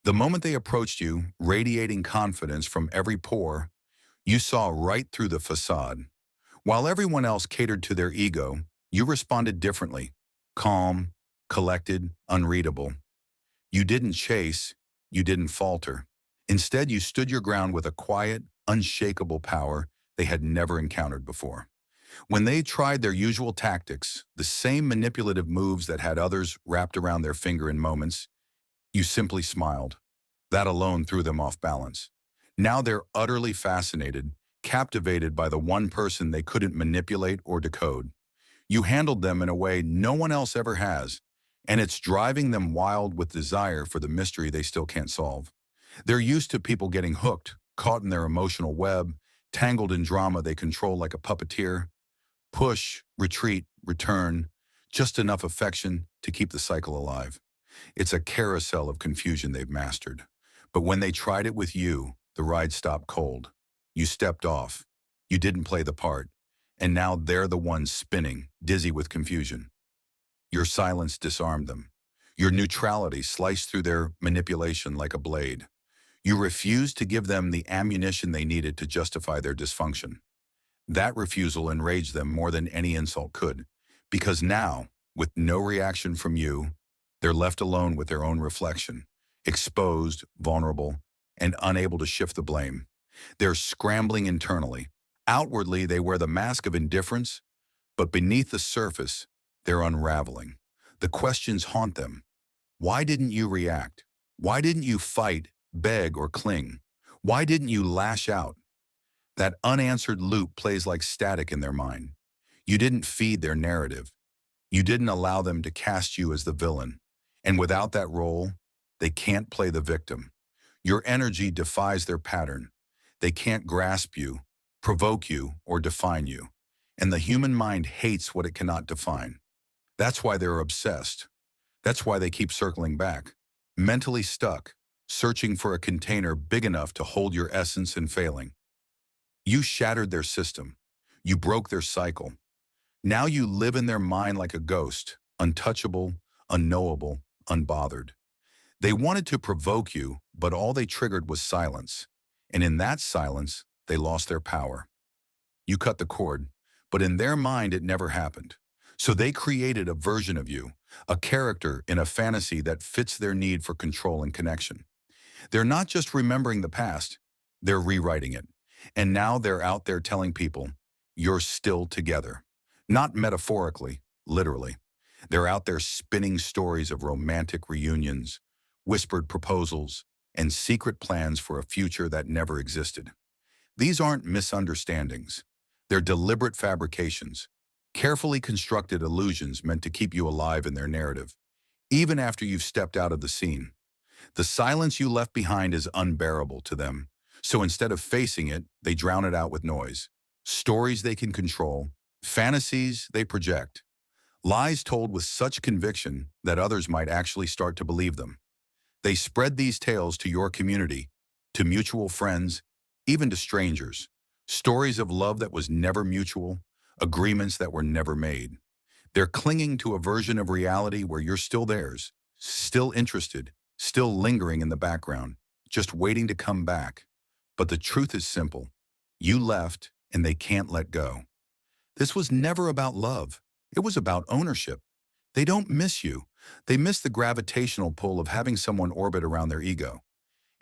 The moment they approached you, radiating confidence from every pore, you saw right through the facade. While everyone else catered to their ego, you responded differently, calm, collected, unreadable. You didn't chase, you didn't falter. Instead, you stood your ground with a quiet, unshakable power they had never encountered before. When they tried their usual tactics, the same manipulative moves that had others wrapped around their finger in moments, you simply smiled. That alone threw them off balance. Now they're utterly fascinated, captivated by the one person they couldn't manipulate or decode. You handled them in a way no one else ever has, and it's driving them wild with desire for the mystery they still can't solve. They're used to people getting hooked, caught in their emotional web, tangled in drama they control like a puppeteer. Push, retreat, return, just enough affection to keep the cycle alive. It's a carousel of confusion they've mastered. But when they tried it with you, the ride stopped cold. You stepped off. You didn't play the part. And now they're the ones spinning, dizzy with confusion. Your silence disarmed them. Your neutrality sliced through their manipulation like a blade. You refused to give them the ammunition they needed to justify their dysfunction. That refusal enraged them more than any insult could, because now, with no reaction from you, they're left alone with their own reflection, exposed, vulnerable, and unable to shift the blame. They're scrambling internally. Outwardly, they wear the mask of indifference, but beneath the surface, they're unraveling. The questions haunt them. Why didn't you react? Why didn't you fight, beg, or cling? Why didn't you lash out? That unanswered loop plays like static in their mind. You didn't feed their narrative. You didn't allow them to cast you as the villain. And without that role, they can't play the victim. Your energy defies their pattern. They can't grasp you, provoke you, or define you. And the human mind hates what it cannot define. That's why they're obsessed. That's why they keep circling back, mentally stuck, searching for a container big enough to hold your essence and failing. You shattered their system. You broke their cycle. Now you live in their mind like a ghost, untouchable, unknowable, unbothered. They wanted to provoke you, but all they triggered was silence. And in that silence, they lost their power. You cut the cord, but in their mind it never happened. So they created a version of you, a character in a fantasy that fits their need for control and connection. They're not just remembering the past, they're rewriting it. And now they're out there telling people, you're still together. Not metaphorically, literally. They're out there spinning stories of romantic reunions, whispered proposals, and secret plans for a future that never existed. These aren't misunderstandings. They're deliberate fabrications, carefully constructed illusions meant to keep you alive in their narrative, even after you've stepped out of the scene. The silence you left behind is unbearable to them, so instead of facing it, they drown it out with noise. Stories they can control, fantasies they project, lies told with such conviction that others might actually start to believe them. They spread these tales to your community, to mutual friends, even to strangers. Stories of love that was never mutual, agreements that were never made. They're clinging to a version of reality where you're still theirs, still interested, still lingering in the background, just waiting to come back. But the truth is simple. You left, and they can't let go. This was never about love. It was about ownership. They don't miss you. They miss the gravitational pull of having someone orbit around their ego.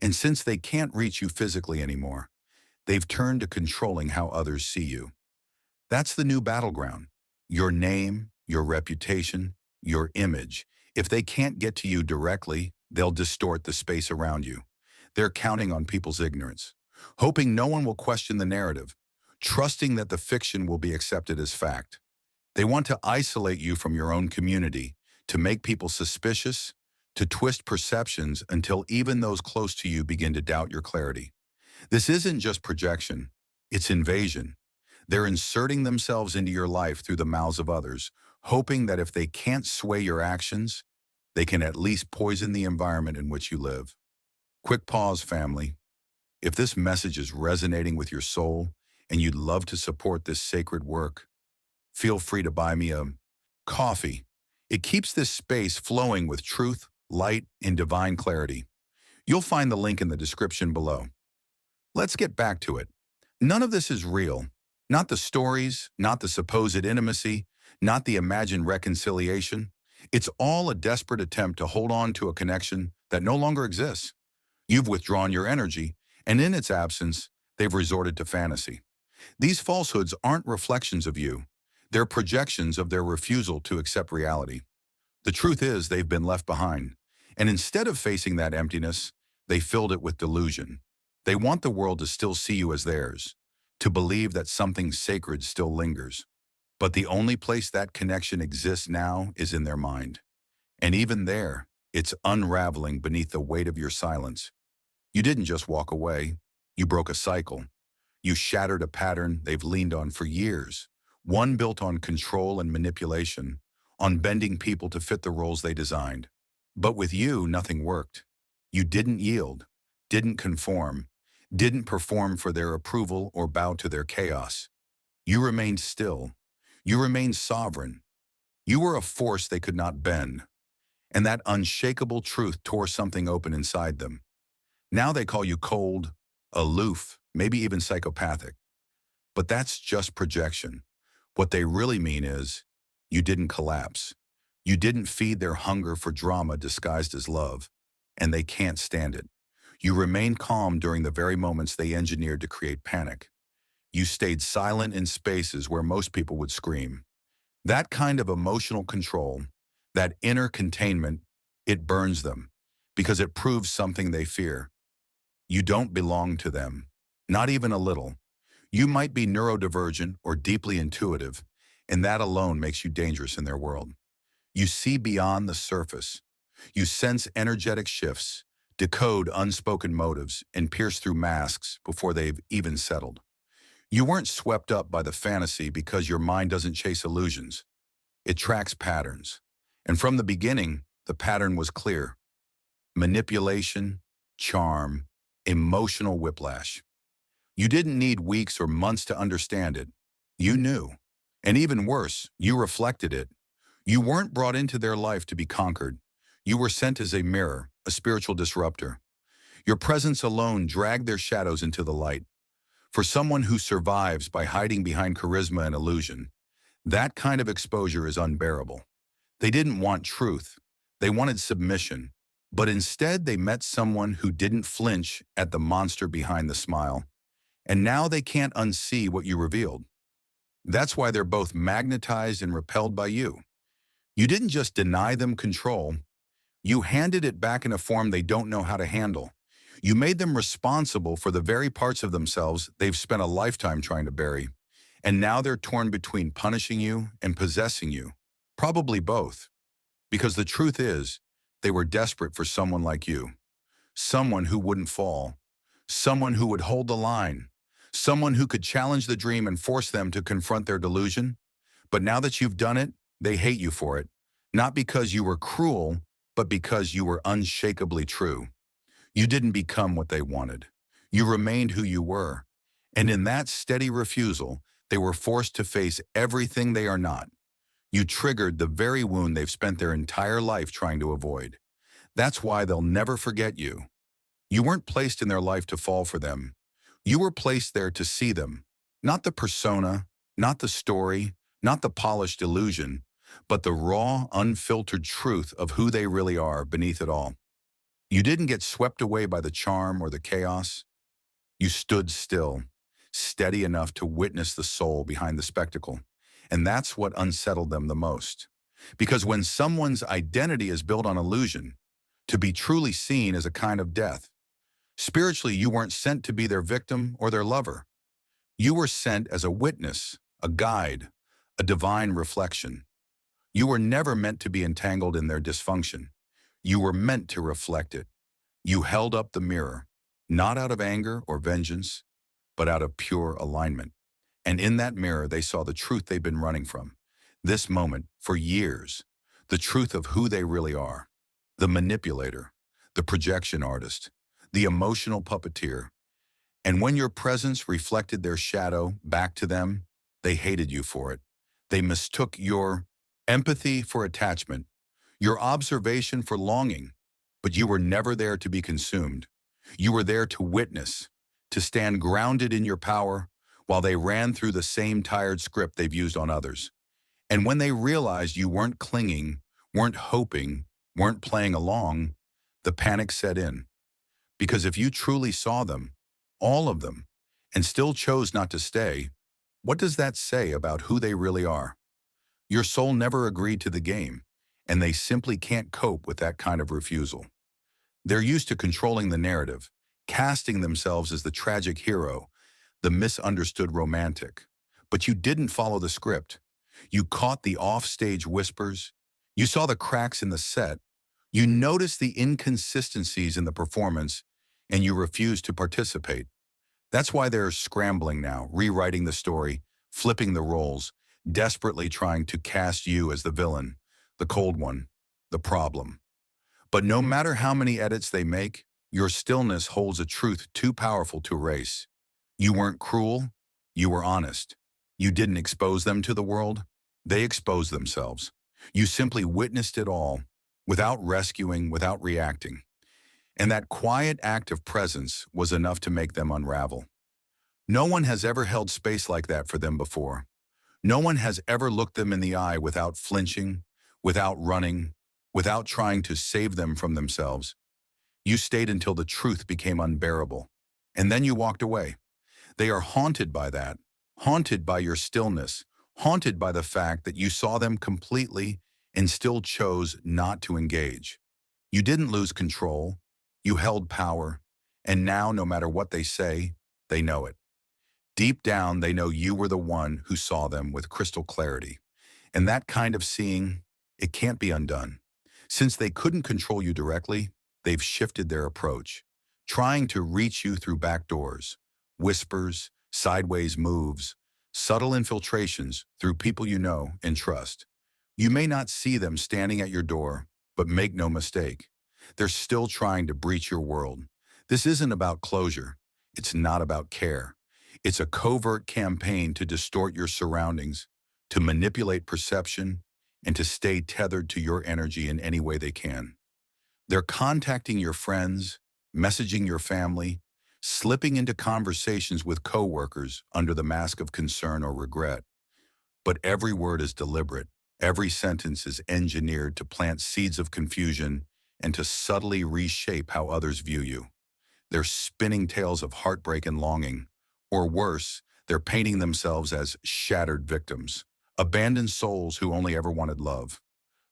And since they can't reach you physically anymore, they've turned to controlling how others see you. That's the new battleground. Your name, your reputation, your image. If they can't get to you directly, they'll distort the space around you. They're counting on people's ignorance, hoping no one will question the narrative, trusting that the fiction will be accepted as fact. They want to isolate you from your own community, to make people suspicious, to twist perceptions until even those close to you begin to doubt your clarity. This isn't just projection, it's invasion. They're inserting themselves into your life through the mouths of others, hoping that if they can't sway your actions, they can at least poison the environment in which you live. Quick pause, family. If this message is resonating with your soul and you'd love to support this sacred work, feel free to buy me a coffee. It keeps this space flowing with truth, light, and divine clarity. You'll find the link in the description below. Let's get back to it. None of this is real. Not the stories, not the supposed intimacy, not the imagined reconciliation. It's all a desperate attempt to hold on to a connection that no longer exists. You've withdrawn your energy, and in its absence, they've resorted to fantasy. These falsehoods aren't reflections of you. They're projections of their refusal to accept reality. The truth is they've been left behind, and instead of facing that emptiness, they filled it with delusion. They want the world to still see you as theirs, to believe that something sacred still lingers. But the only place that connection exists now is in their mind. And even there, it's unraveling beneath the weight of your silence. You didn't just walk away. You broke a cycle. You shattered a pattern they've leaned on for years, one built on control and manipulation, on bending people to fit the roles they designed. But with you, nothing worked. You didn't yield, didn't conform, didn't perform for their approval or bow to their chaos. You remained still. You remained sovereign. You were a force they could not bend. And that unshakable truth tore something open inside them. Now they call you cold, aloof, maybe even psychopathic. But that's just projection. What they really mean is, you didn't collapse. You didn't feed their hunger for drama disguised as love, and they can't stand it. You remained calm during the very moments they engineered to create panic. You stayed silent in spaces where most people would scream. That kind of emotional control, that inner containment, it burns them because it proves something they fear. You don't belong to them, not even a little. You might be neurodivergent or deeply intuitive, and that alone makes you dangerous in their world. You see beyond the surface. You sense energetic shifts, decode unspoken motives, and pierce through masks before they've even settled. You weren't swept up by the fantasy because your mind doesn't chase illusions. It tracks patterns. And from the beginning, the pattern was clear. Manipulation, charm, emotional whiplash. You didn't need weeks or months to understand it. You knew. And even worse, you reflected it. You weren't brought into their life to be conquered. You were sent as a mirror, a spiritual disruptor. Your presence alone dragged their shadows into the light. For someone who survives by hiding behind charisma and illusion, that kind of exposure is unbearable. They didn't want truth. They wanted submission. But instead, they met someone who didn't flinch at the monster behind the smile. And now they can't unsee what you revealed. That's why they're both magnetized and repelled by you. You didn't just deny them control. You handed it back in a form they don't know how to handle. You made them responsible for the very parts of themselves they've spent a lifetime trying to bury. And now they're torn between punishing you and possessing you. Probably both. Because the truth is, they were desperate for someone like you. Someone who wouldn't fall. Someone who would hold the line. Someone who could challenge the dream and force them to confront their delusion. But now that you've done it, they hate you for it. Not because you were cruel, but because you were unshakably true. You didn't become what they wanted. You remained who you were. And in that steady refusal, they were forced to face everything they are not. You triggered the very wound they've spent their entire life trying to avoid. That's why they'll never forget you. You weren't placed in their life to fall for them. You were placed there to see them. Not the persona, not the story, not the polished illusion, but the raw, unfiltered truth of who they really are beneath it all. You didn't get swept away by the charm or the chaos. You stood still, steady enough to witness the soul behind the spectacle. And that's what unsettled them the most. Because when someone's identity is built on illusion, to be truly seen is a kind of death. Spiritually, you weren't sent to be their victim or their lover. You were sent as a witness, a guide, a divine reflection. You were never meant to be entangled in their dysfunction. You were meant to reflect it. You held up the mirror, not out of anger or vengeance, but out of pure alignment. And in that mirror, they saw the truth they've been running from. This moment, for years, the truth of who they really are. The manipulator, the projection artist, the emotional puppeteer. And when your presence reflected their shadow back to them, they hated you for it. They mistook your empathy for attachment, your observation for longing, But you were never there to be consumed. You were there to witness, to stand grounded in your power while they ran through the same tired script they've used on others. And when they realized you weren't clinging, weren't hoping, weren't playing along, the panic set in. Because if you truly saw them, all of them, and still chose not to stay, what does that say about who they really are? Your soul never agreed to the game, and they simply can't cope with that kind of refusal. They're used to controlling the narrative, casting themselves as the tragic hero, the misunderstood romantic. But you didn't follow the script. You caught the off-stage whispers. You saw the cracks in the set. You noticed the inconsistencies in the performance, and you refused to participate. That's why they're scrambling now, rewriting the story, flipping the roles, desperately trying to cast you as the villain, the cold one, the problem. But no matter how many edits they make, your stillness holds a truth too powerful to erase. You weren't cruel, you were honest. You didn't expose them to the world, they exposed themselves. You simply witnessed it all, without rescuing, without reacting. And that quiet act of presence was enough to make them unravel. No one has ever held space like that for them before. No one has ever looked them in the eye without flinching, without running, without trying to save them from themselves. You stayed until the truth became unbearable. And then you walked away. They are haunted by that, haunted by your stillness, haunted by the fact that you saw them completely and still chose not to engage. You didn't lose control. You held power. And now, no matter what they say, they know it. Deep down, they know you were the one who saw them with crystal clarity. And that kind of seeing, it can't be undone. Since they couldn't control you directly, they've shifted their approach, trying to reach you through back doors, whispers, sideways moves, subtle infiltrations through people you know and trust. You may not see them standing at your door, but make no mistake, they're still trying to breach your world. This isn't about closure. It's not about care. It's a covert campaign to distort your surroundings, to manipulate perception, and to stay tethered to your energy in any way they can. They're contacting your friends, messaging your family, slipping into conversations with coworkers under the mask of concern or regret. But every word is deliberate. Every sentence is engineered to plant seeds of confusion and to subtly reshape how others view you. They're spinning tales of heartbreak and longing. Or worse, they're painting themselves as shattered victims, abandoned souls who only ever wanted love.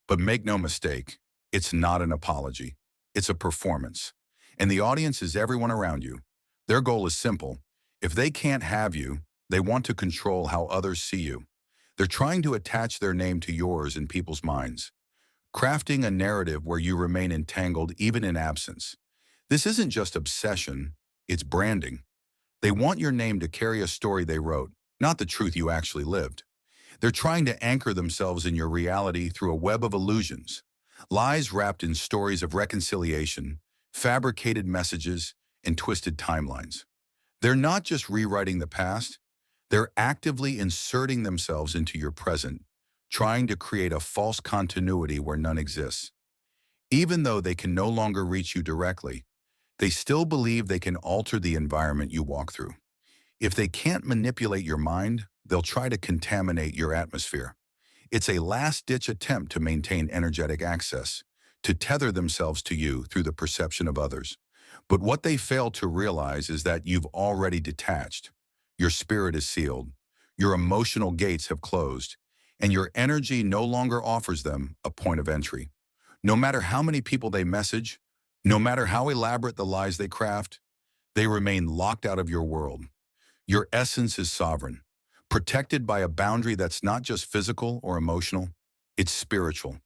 But make no mistake, it's not an apology. It's a performance. And the audience is everyone around you. Their goal is simple. If they can't have you, they want to control how others see you. They're trying to attach their name to yours in people's minds, crafting a narrative where you remain entangled even in absence. This isn't just obsession, it's branding. They want your name to carry a story they wrote, not the truth you actually lived. They're trying to anchor themselves in your reality through a web of illusions, lies wrapped in stories of reconciliation, fabricated messages, and twisted timelines. They're not just rewriting the past, they're actively inserting themselves into your present, trying to create a false continuity where none exists. Even though they can no longer reach you directly, they still believe they can alter the environment you walk through. If they can't manipulate your mind, they'll try to contaminate your atmosphere. It's a last-ditch attempt to maintain energetic access, to tether themselves to you through the perception of others. But what they fail to realize is that you've already detached. Your spirit is sealed, your emotional gates have closed, and your energy no longer offers them a point of entry. No matter how many people they message, no matter how elaborate the lies they craft, they remain locked out of your world. Your essence is sovereign, protected by a boundary that's not just physical or emotional, it's spiritual.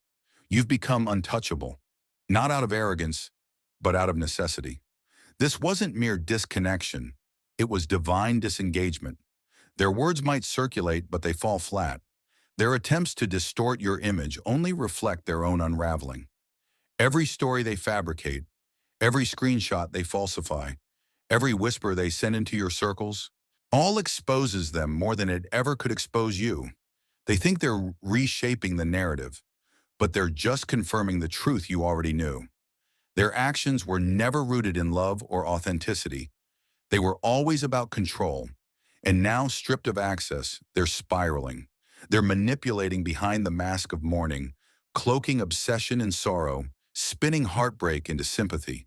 You've become untouchable, not out of arrogance, but out of necessity. This wasn't mere disconnection, it was divine disengagement. Their words might circulate, but they fall flat. Their attempts to distort your image only reflect their own unraveling. Every story they fabricate, every screenshot they falsify, every whisper they send into your circles, all exposes them more than it ever could expose you. They think they're reshaping the narrative, but they're just confirming the truth you already knew. Their actions were never rooted in love or authenticity. They were always about control. And now, stripped of access, they're spiraling. They're manipulating behind the mask of mourning, cloaking obsession and sorrow, spinning heartbreak into sympathy.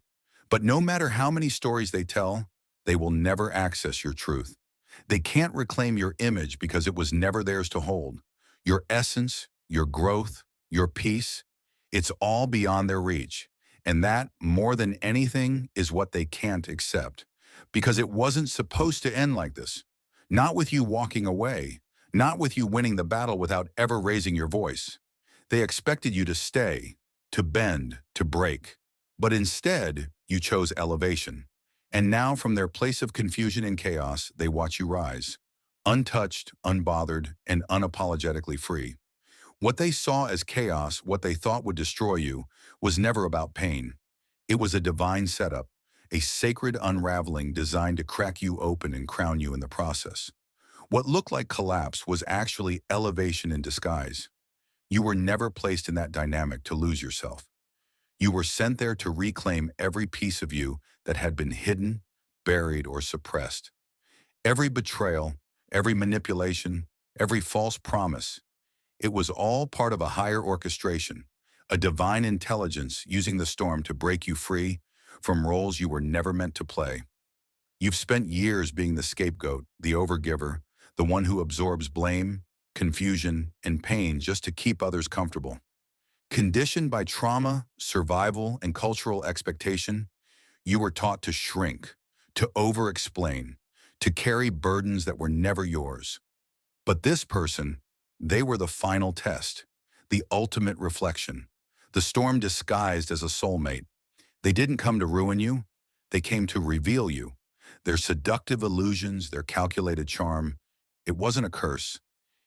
But no matter how many stories they tell, they will never access your truth. They can't reclaim your image because it was never theirs to hold. Your essence, your growth, your peace, it's all beyond their reach. And that, more than anything, is what they can't accept. Because it wasn't supposed to end like this. Not with you walking away, not with you winning the battle without ever raising your voice. They expected you to stay, to bend, to break. But instead, you chose elevation. And now, from their place of confusion and chaos, they watch you rise. Untouched, unbothered, and unapologetically free. What they saw as chaos, what they thought would destroy you, was never about pain. It was a divine setup, a sacred unraveling designed to crack you open and crown you in the process. What looked like collapse was actually elevation in disguise. You were never placed in that dynamic to lose yourself. You were sent there to reclaim every piece of you that had been hidden, buried, or suppressed. Every betrayal, every manipulation, every false promise, it was all part of a higher orchestration, a divine intelligence using the storm to break you free from roles you were never meant to play. You've spent years being the scapegoat, the overgiver, the one who absorbs blame, confusion, and pain just to keep others comfortable. Conditioned by trauma, survival, and cultural expectation, you were taught to shrink, to over-explain, to carry burdens that were never yours. But this person, they were the final test, the ultimate reflection, the storm disguised as a soulmate. They didn't come to ruin you, they came to reveal you. Their seductive illusions, their calculated charm, it wasn't a curse.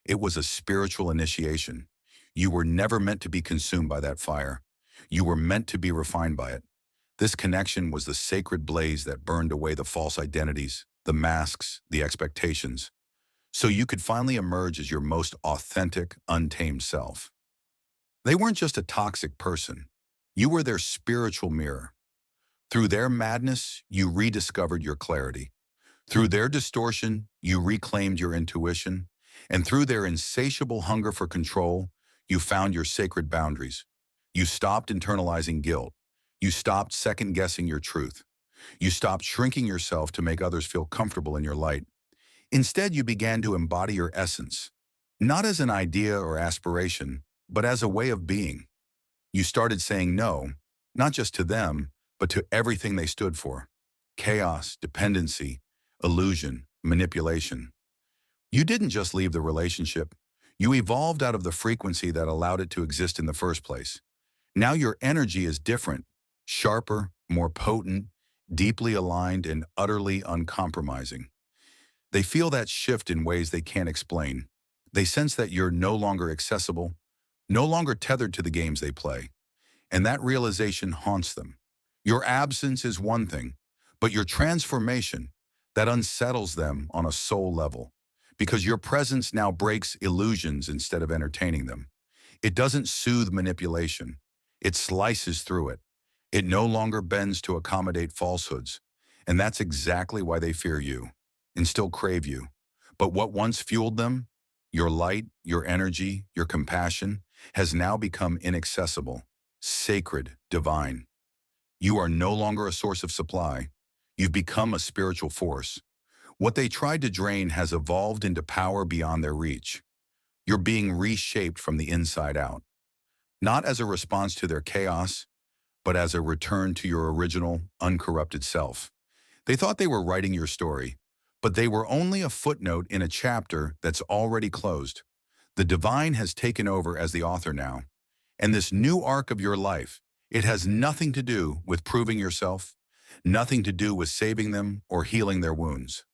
It was a spiritual initiation. You were never meant to be consumed by that fire. You were meant to be refined by it. This connection was the sacred blaze that burned away the false identities, the masks, the expectations, so you could finally emerge as your most authentic, untamed self. They weren't just a toxic person. You were their spiritual mirror. Through their madness, you rediscovered your clarity. Through their distortion, you reclaimed your intuition. And through their insatiable hunger for control, you found your sacred boundaries. You stopped internalizing guilt. You stopped second-guessing your truth. You stopped shrinking yourself to make others feel comfortable in your light. Instead, you began to embody your essence, not as an idea or aspiration, but as a way of being. You started saying no, not just to them, but to everything they stood for. Chaos, dependency, illusion, manipulation. You didn't just leave the relationship. You evolved out of the frequency that allowed it to exist in the first place. Now your energy is different, sharper, more potent, deeply aligned, and utterly uncompromising. They feel that shift in ways they can't explain. They sense that you're no longer accessible, no longer tethered to the games they play. And that realization haunts them. Your absence is one thing, but your transformation, that unsettles them on a soul level. Because your presence now breaks illusions instead of entertaining them. It doesn't soothe manipulation. It slices through it. It no longer bends to accommodate falsehoods. And that's exactly why they fear you and still crave you. But what once fueled them, your light, your energy, your compassion, has now become inaccessible, sacred, divine. You are no longer a source of supply. You've become a spiritual force. What they tried to drain has evolved into power beyond their reach. You're being reshaped from the inside out, not as a response to their chaos, but as a return to your original, uncorrupted self. They thought they were writing your story, but they were only a footnote in a chapter that's already closed. The divine has taken over as the author now. And this new arc of your life, it has nothing to do with proving yourself, nothing to do with saving them or healing their wounds.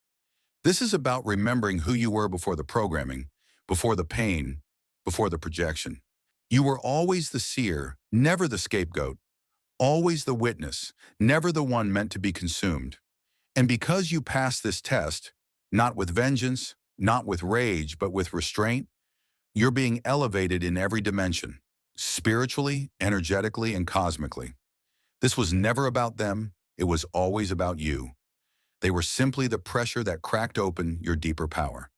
This is about remembering who you were before the programming, before the pain, before the projection. You were always the seer, never the scapegoat, always the witness, never the one meant to be consumed. And because you passed this test, not with vengeance, not with rage, but with restraint, you're being elevated in every dimension, spiritually, energetically, and cosmically. This was never about them, it was always about you. They were simply the pressure that cracked open your deeper power.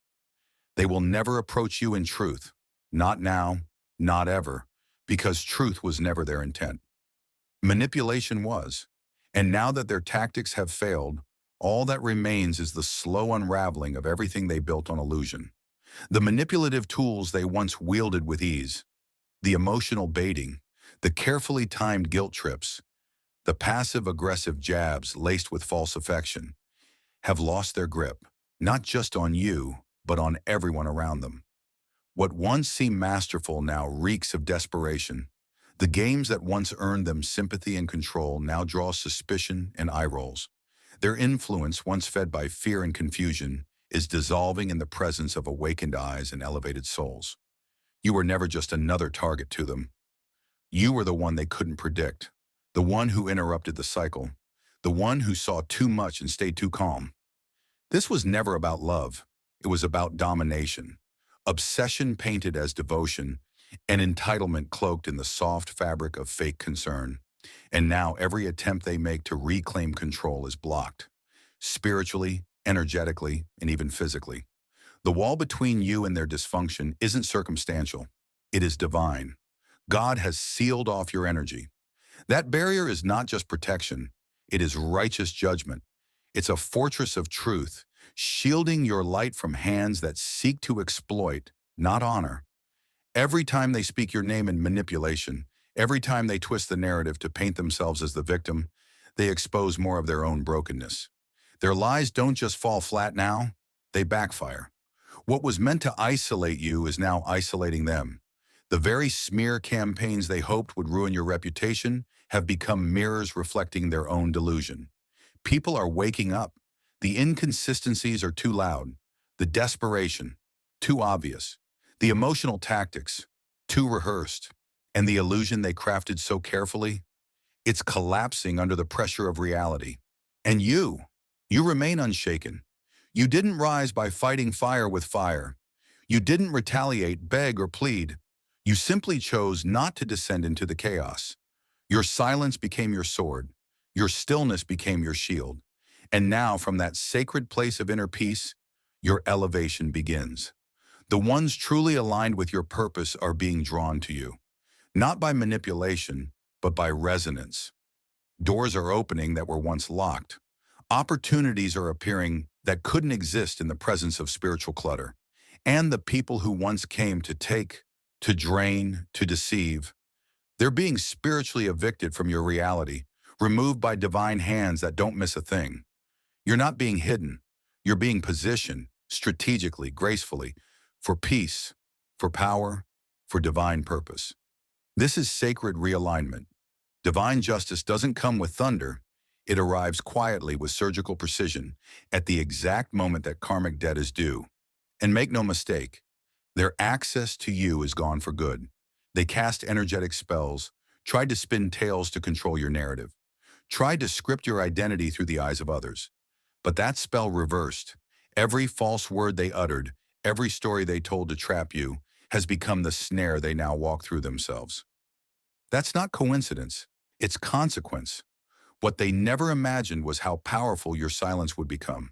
They will never approach you in truth. Not now, not ever, because truth was never their intent. Manipulation was. And now that their tactics have failed, all that remains is the slow unraveling of everything they built on illusion. The manipulative tools they once wielded with ease, the emotional baiting, the carefully timed guilt trips, the passive-aggressive jabs laced with false affection, have lost their grip, not just on you, but on everyone around them. What once seemed masterful now reeks of desperation. The games that once earned them sympathy and control now draw suspicion and eye rolls. Their influence, once fed by fear and confusion, is dissolving in the presence of awakened eyes and elevated souls. You were never just another target to them. You were the one they couldn't predict, the one who interrupted the cycle, the one who saw too much and stayed too calm. This was never about love. It was about domination, obsession painted as devotion, and entitlement cloaked in the soft fabric of fake concern. And now every attempt they make to reclaim control is blocked, spiritually, energetically, and even physically. The wall between you and their dysfunction isn't circumstantial. It is divine. God has sealed off your energy. That barrier is not just protection. It is righteous judgment. It's a fortress of truth, shielding your light from hands that seek to exploit, not honor. Every time they speak your name in manipulation, every time they twist the narrative to paint themselves as the victim, they expose more of their own brokenness. Their lies don't just fall flat now, they backfire. What was meant to isolate you is now isolating them. The very smear campaigns they hoped would ruin your reputation have become mirrors reflecting their own delusion. People are waking up. The inconsistencies are too loud. The desperation, too obvious. The emotional tactics, too rehearsed. And the illusion they crafted so carefully, it's collapsing under the pressure of reality. And you remain unshaken. You didn't rise by fighting fire with fire. You didn't retaliate, beg, or plead. You simply chose not to descend into the chaos. Your silence became your sword. Your stillness became your shield. And now, from that sacred place of inner peace, your elevation begins. The ones truly aligned with your purpose are being drawn to you, not by manipulation, but by resonance. Doors are opening that were once locked. Opportunities are appearing that couldn't exist in the presence of spiritual clutter. And the people who once came to take, to drain, to deceive, they're being spiritually evicted from your reality, removed by divine hands that don't miss a thing. You're not being hidden. You're being positioned strategically, gracefully, for peace, for power, for divine purpose. This is sacred realignment. Divine justice doesn't come with thunder. It arrives quietly with surgical precision at the exact moment that karmic debt is due. And make no mistake, their access to you is gone for good. They cast energetic spells, tried to spin tales to control your narrative, tried to script your identity through the eyes of others. But that spell reversed. Every false word they uttered, every story they told to trap you, has become the snare they now walk through themselves. That's not coincidence, it's consequence. What they never imagined was how powerful your silence would become.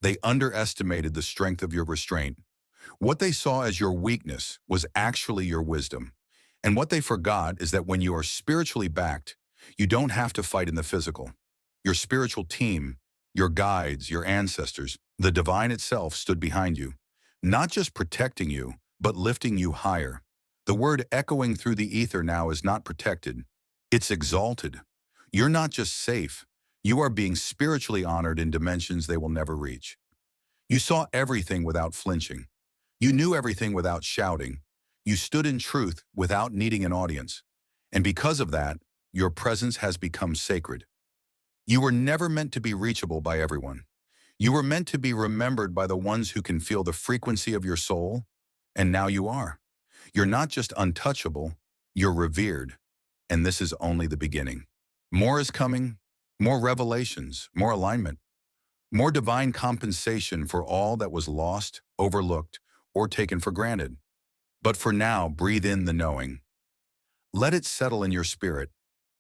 They underestimated the strength of your restraint. What they saw as your weakness was actually your wisdom. And what they forgot is that when you are spiritually backed, you don't have to fight in the physical. Your spiritual team, your guides, your ancestors, the divine itself stood behind you, not just protecting you, but lifting you higher. The word echoing through the ether now is not protected, it's exalted. You're not just safe, you are being spiritually honored in dimensions they will never reach. You saw everything without flinching. You knew everything without shouting. You stood in truth without needing an audience. And because of that, your presence has become sacred. You were never meant to be reachable by everyone. You were meant to be remembered by the ones who can feel the frequency of your soul, and now you are. You're not just untouchable, you're revered. And this is only the beginning. More is coming, more revelations, more alignment, more divine compensation for all that was lost, overlooked, or taken for granted. But for now, breathe in the knowing. Let it settle in your spirit.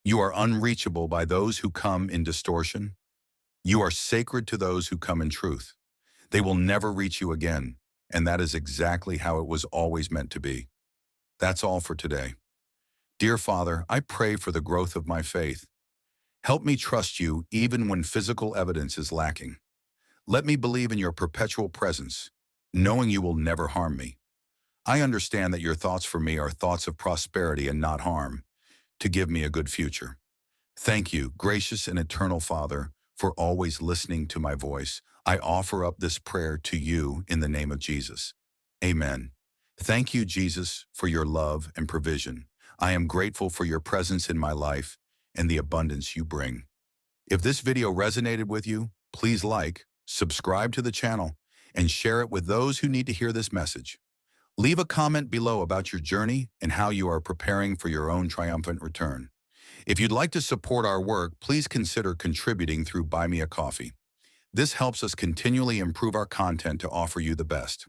You are unreachable by those who come in distortion. You are sacred to those who come in truth. They will never reach you again, and that is exactly how it was always meant to be. That's all for today. Dear Father, I pray for the growth of my faith. Help me trust you even when physical evidence is lacking. Let me believe in your perpetual presence, knowing you will never harm me. I understand that your thoughts for me are thoughts of prosperity and not harm, to give me a good future. Thank you, gracious and eternal Father, for always listening to my voice. I offer up this prayer to you in the name of Jesus. Amen. Thank you, Jesus, for your love and provision. I am grateful for your presence in my life and the abundance you bring. If this video resonated with you, please like, subscribe to the channel, and share it with those who need to hear this message. Leave a comment below about your journey and how you are preparing for your own triumphant return. If you'd like to support our work, please consider contributing through Buy Me a Coffee. This helps us continually improve our content to offer you the best.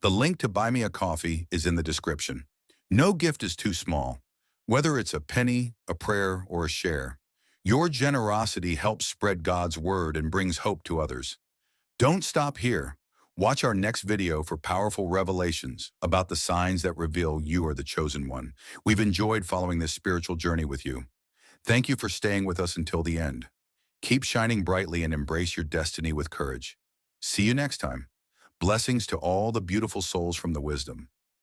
The link to Buy Me a Coffee is in the description. No gift is too small. Whether it's a penny, a prayer, or a share, your generosity helps spread God's word and brings hope to others. Don't stop here. Watch our next video for powerful revelations about the signs that reveal you are the chosen one. We've enjoyed following this spiritual journey with you. Thank you for staying with us until the end. Keep shining brightly and embrace your destiny with courage. See you next time. Blessings to all the beautiful souls from the wisdom.